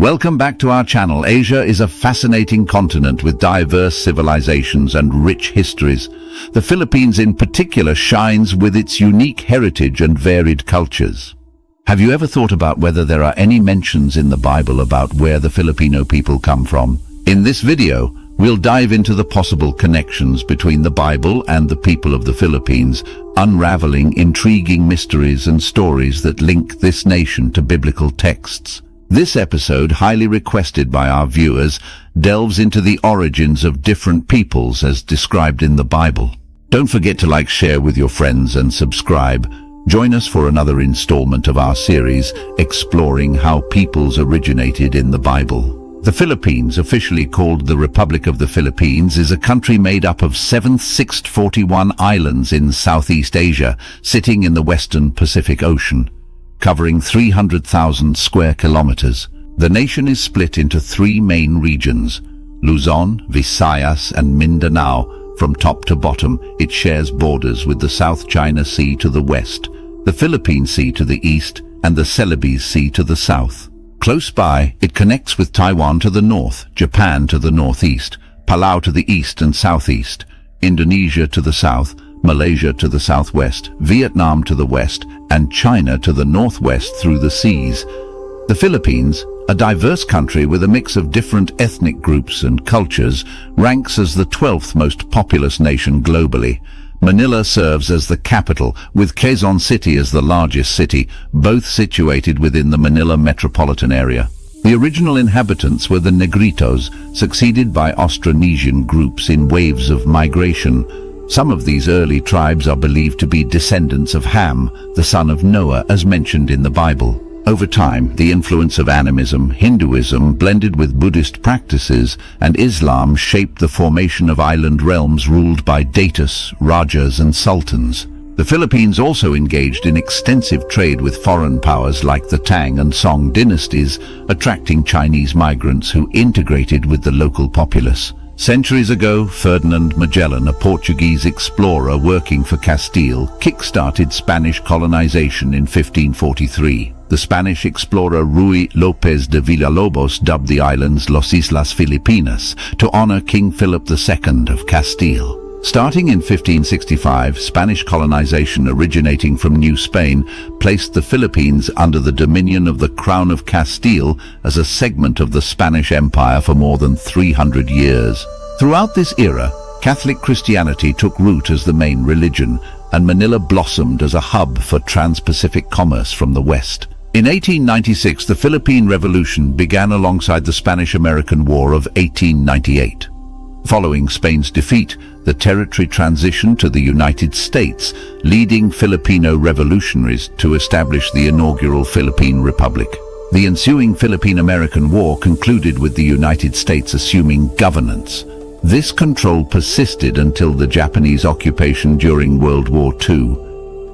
Welcome back to our channel. Asia is a fascinating continent with diverse civilizations and rich histories. The Philippines in particular shines with its unique heritage and varied cultures. Have you ever thought about whether there are any mentions in the Bible about where the Filipino people come from? In this video, we'll dive into the possible connections between the Bible and the people of the Philippines, unraveling intriguing mysteries and stories that link this nation to biblical texts. This episode, highly requested by our viewers, delves into the origins of different peoples as described in the Bible. Don't forget to like, share with your friends and subscribe. Join us for another installment of our series, exploring how peoples originated in the Bible. The Philippines, officially called the Republic of the Philippines, is a country made up of 741 islands in Southeast Asia, sitting in the western Pacific Ocean, covering 300,000 square kilometers. The nation is split into three main regions: Luzon, Visayas, and Mindanao. From top to bottom, it shares borders with the South China Sea to the west, the Philippine Sea to the east, and the Celebes Sea to the south. Close by, it connects with Taiwan to the north, Japan to the northeast, Palau to the east and southeast, Indonesia to the south, Malaysia to the southwest, Vietnam to the west, and China to the northwest through the seas. The Philippines, a diverse country with a mix of different ethnic groups and cultures, ranks as the 12th most populous nation globally. Manila serves as the capital, with Quezon City as the largest city, both situated within the Manila metropolitan area. The original inhabitants were the Negritos, succeeded by Austronesian groups in waves of migration. Some of these early tribes are believed to be descendants of Ham, the son of Noah, as mentioned in the Bible. Over time, the influence of animism, Hinduism, blended with Buddhist practices, and Islam shaped the formation of island realms ruled by datus, rajas, and sultans. The Philippines also engaged in extensive trade with foreign powers like the Tang and Song dynasties, attracting Chinese migrants who integrated with the local populace. Centuries ago, Ferdinand Magellan, a Portuguese explorer working for Castile, kick-started Spanish colonization in 1543. The Spanish explorer Ruy López de Villalobos dubbed the islands Los Islas Filipinas to honor King Philip II of Castile. Starting in 1565, Spanish colonization originating from New Spain placed the Philippines under the dominion of the Crown of Castile as a segment of the Spanish Empire for more than 300 years. Throughout this era, Catholic Christianity took root as the main religion, and Manila blossomed as a hub for trans-Pacific commerce from the west. In 1896, the Philippine Revolution began alongside the Spanish-American War of 1898. Following Spain's defeat, the territory transitioned to the United States, leading Filipino revolutionaries to establish the inaugural Philippine Republic. The ensuing Philippine-American War concluded with the United States assuming governance. This control persisted until the Japanese occupation during World War II.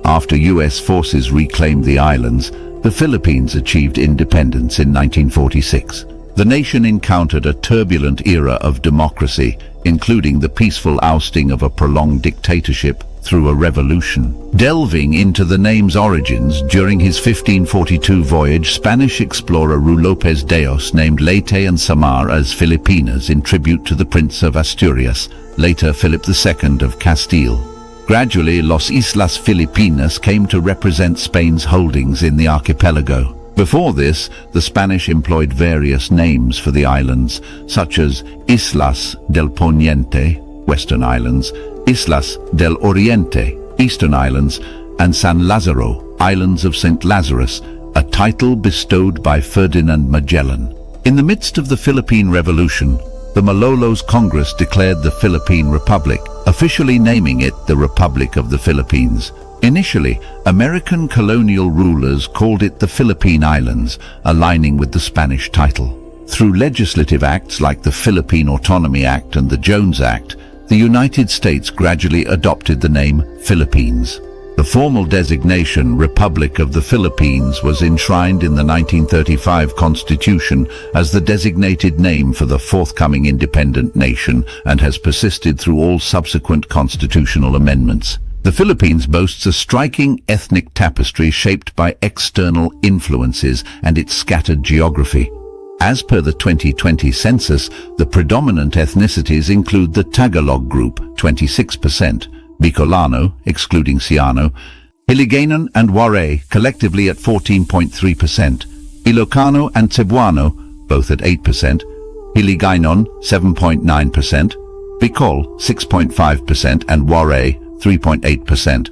After U.S. forces reclaimed the islands, the Philippines achieved independence in 1946. The nation encountered a turbulent era of democracy, including the peaceful ousting of a prolonged dictatorship through a revolution. Delving into the name's origins, during his 1542 voyage, Spanish explorer Ruy López Deos named Leyte and Samar as Filipinas in tribute to the Prince of Asturias, later Philip II of Castile. Gradually, Los Islas Filipinas came to represent Spain's holdings in the archipelago. Before this, the Spanish employed various names for the islands, such as Islas del Poniente, Western Islands, Islas del Oriente, Eastern Islands, and San Lázaro, Islands of St. Lazarus, a title bestowed by Ferdinand Magellan. In the midst of the Philippine Revolution, the Malolos Congress declared the Philippine Republic, officially naming it the Republic of the Philippines. Initially, American colonial rulers called it the Philippine Islands, aligning with the Spanish title. Through legislative acts like the Philippine Autonomy Act and the Jones Act, the United States gradually adopted the name Philippines. The formal designation Republic of the Philippines was enshrined in the 1935 Constitution as the designated name for the forthcoming independent nation and has persisted through all subsequent constitutional amendments. The Philippines boasts a striking ethnic tapestry shaped by external influences and its scattered geography. As per the 2020 census, the predominant ethnicities include the Tagalog group, 26%, Bicolano, excluding Siano, Hiligaynon and Waray, collectively at 14.3%, Ilocano and Cebuano, both at 8%, Hiligaynon, 7.9%, Bicol, 6.5%, and Waray, 3.8%.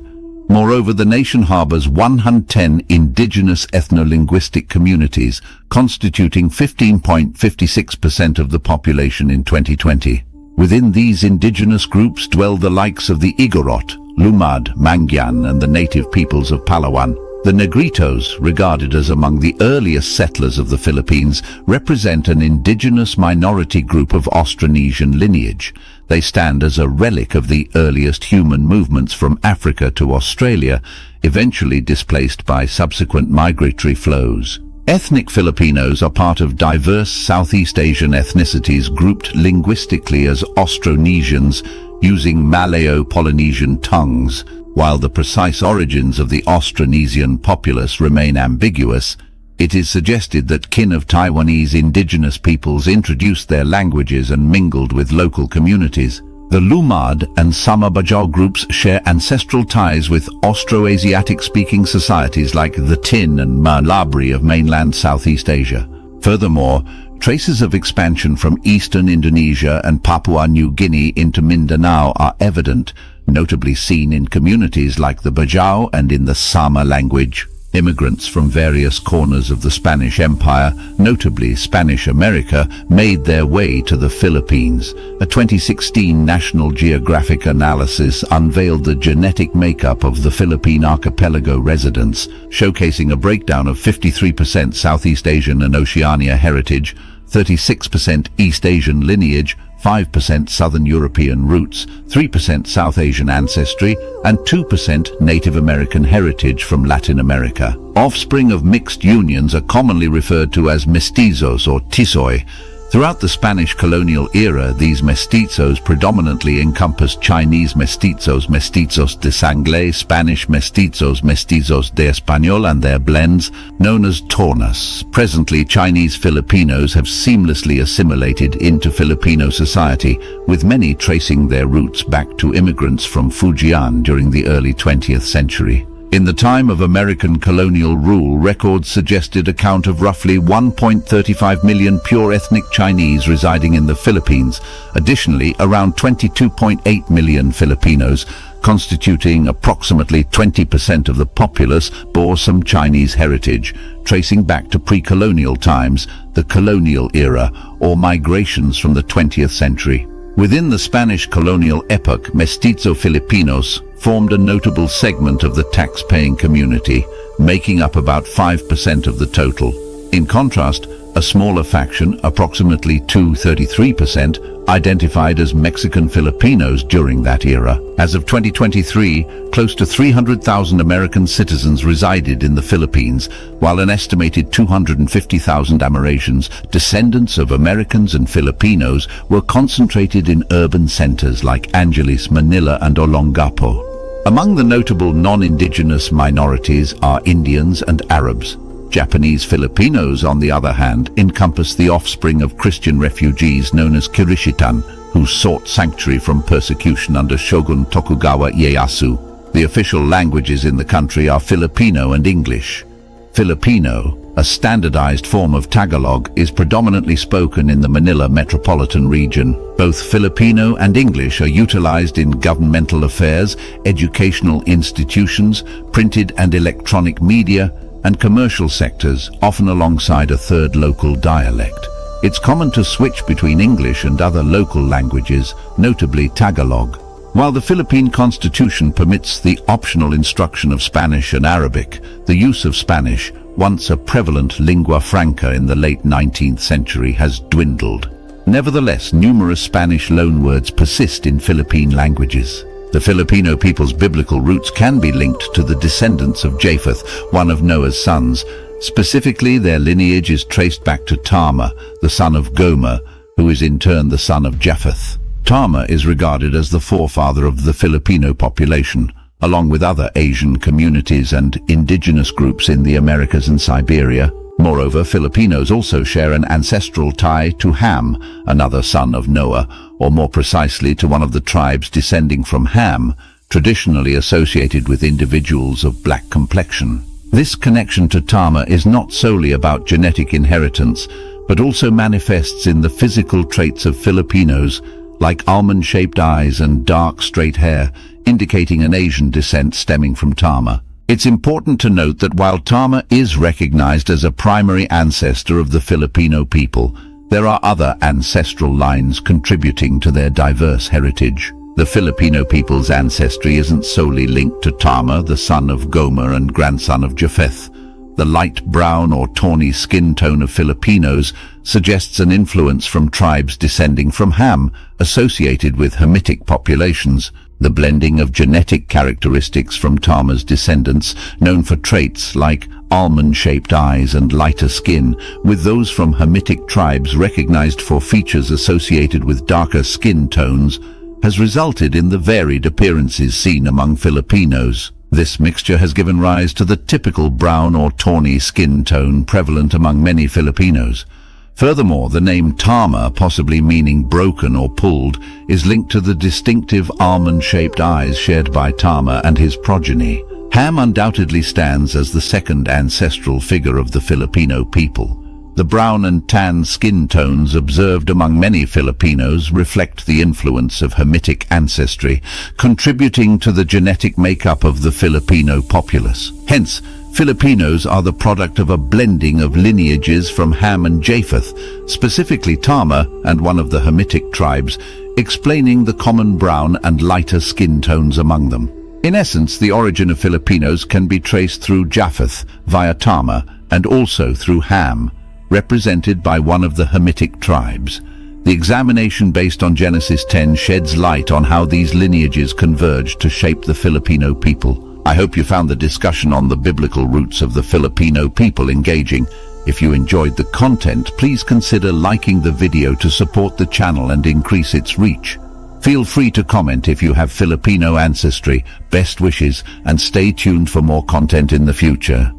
Moreover, the nation harbors 110 indigenous ethno-linguistic communities, constituting 15.56% of the population in 2020. Within these indigenous groups dwell the likes of the Igorot, Lumad, Mangyan, and the native peoples of Palawan. The Negritos, regarded as among the earliest settlers of the Philippines, represent an indigenous minority group of Austronesian lineage. They stand as a relic of the earliest human movements from Africa to Australia, eventually displaced by subsequent migratory flows. Ethnic Filipinos are part of diverse Southeast Asian ethnicities grouped linguistically as Austronesians, using Malayo-Polynesian tongues. While the precise origins of the Austronesian populace remain ambiguous, it is suggested that kin of Taiwanese indigenous peoples introduced their languages and mingled with local communities. The Lumad and Sama-Bajau groups share ancestral ties with Austroasiatic-speaking societies like the Tin and Malabri of mainland Southeast Asia. Furthermore, traces of expansion from eastern Indonesia and Papua New Guinea into Mindanao are evident, notably seen in communities like the Bajau and in the Sama language. Immigrants from various corners of the Spanish Empire, notably Spanish America, made their way to the Philippines. A 2016 National Geographic analysis unveiled the genetic makeup of the Philippine archipelago residents, showcasing a breakdown of 53% Southeast Asian and Oceania heritage, 36% East Asian lineage, 5% Southern European roots, 3% South Asian ancestry, and 2% Native American heritage from Latin America. Offspring of mixed unions are commonly referred to as mestizos or tisoy. Throughout the Spanish colonial era, these mestizos predominantly encompassed Chinese mestizos, mestizos de sangre, Spanish mestizos, mestizos de español, and their blends, known as tornas. Presently, Chinese Filipinos have seamlessly assimilated into Filipino society, with many tracing their roots back to immigrants from Fujian during the early 20th century. In the time of American colonial rule, records suggested a count of roughly 1.35 million pure ethnic Chinese residing in the Philippines. Additionally, around 22.8 million Filipinos, constituting approximately 20% of the populace, bore some Chinese heritage, tracing back to pre-colonial times, the colonial era, or migrations from the 20th century. Within the Spanish colonial epoch, Mestizo Filipinos formed a notable segment of the tax-paying community, making up about 5% of the total. In contrast, a smaller faction, approximately 33%, identified as Mexican Filipinos during that era. As of 2023, close to 300,000 American citizens resided in the Philippines, while an estimated 250,000 Amerasians, descendants of Americans and Filipinos, were concentrated in urban centers like Angeles, Manila, and Olongapo. Among the notable non-indigenous minorities are Indians and Arabs. Japanese Filipinos, on the other hand, encompass the offspring of Christian refugees known as Kirishitan, who sought sanctuary from persecution under Shogun Tokugawa Ieyasu. The official languages in the country are Filipino and English. Filipino, a standardized form of Tagalog, is predominantly spoken in the Manila metropolitan region. Both Filipino and English are utilized in governmental affairs, educational institutions, printed and electronic media, and commercial sectors, often alongside a third local dialect. It's common to switch between English and other local languages, notably Tagalog. While the Philippine Constitution permits the optional instruction of Spanish and Arabic, the use of Spanish, once a prevalent lingua franca in the late 19th century, has dwindled. Nevertheless, numerous Spanish loanwords persist in Philippine languages. The Filipino people's biblical roots can be linked to the descendants of Japheth, one of Noah's sons. Specifically, their lineage is traced back to Tarma, the son of Gomer, who is in turn the son of Japheth. Tarma is regarded as the forefather of the Filipino population, along with other Asian communities and indigenous groups in the Americas and Siberia. Moreover, Filipinos also share an ancestral tie to Ham, another son of Noah, or more precisely to one of the tribes descending from Ham, traditionally associated with individuals of black complexion. This connection to Tarma is not solely about genetic inheritance, but also manifests in the physical traits of Filipinos, like almond-shaped eyes and dark, straight hair, indicating an Asian descent stemming from Tarma. It's important to note that while Tarma is recognized as a primary ancestor of the Filipino people, there are other ancestral lines contributing to their diverse heritage. The Filipino people's ancestry isn't solely linked to Tarma, the son of Gomer and grandson of Japheth. The light brown or tawny skin tone of Filipinos suggests an influence from tribes descending from Ham, associated with Hamitic populations. The blending of genetic characteristics from Tarma's descendants, known for traits like almond-shaped eyes and lighter skin, with those from Hamitic tribes recognized for features associated with darker skin tones, has resulted in the varied appearances seen among Filipinos. This mixture has given rise to the typical brown or tawny skin tone prevalent among many Filipinos. Furthermore, the name Tarma, possibly meaning broken or pulled, is linked to the distinctive almond-shaped eyes shared by Tarma and his progeny. Ham undoubtedly stands as the second ancestral figure of the Filipino people. The brown and tan skin tones observed among many Filipinos reflect the influence of Hamitic ancestry, contributing to the genetic makeup of the Filipino populace. Hence, Filipinos are the product of a blending of lineages from Ham and Japheth, specifically Tarma and one of the Hamitic tribes, explaining the common brown and lighter skin tones among them. In essence, the origin of Filipinos can be traced through Japheth via Tarma and also through Ham, represented by one of the Hamitic tribes. The examination based on Genesis 10 sheds light on how these lineages converge to shape the Filipino people. I hope you found the discussion on the biblical roots of the Filipino people engaging. If you enjoyed the content, please consider liking the video to support the channel and increase its reach. Feel free to comment if you have Filipino ancestry. Best wishes, and stay tuned for more content in the future.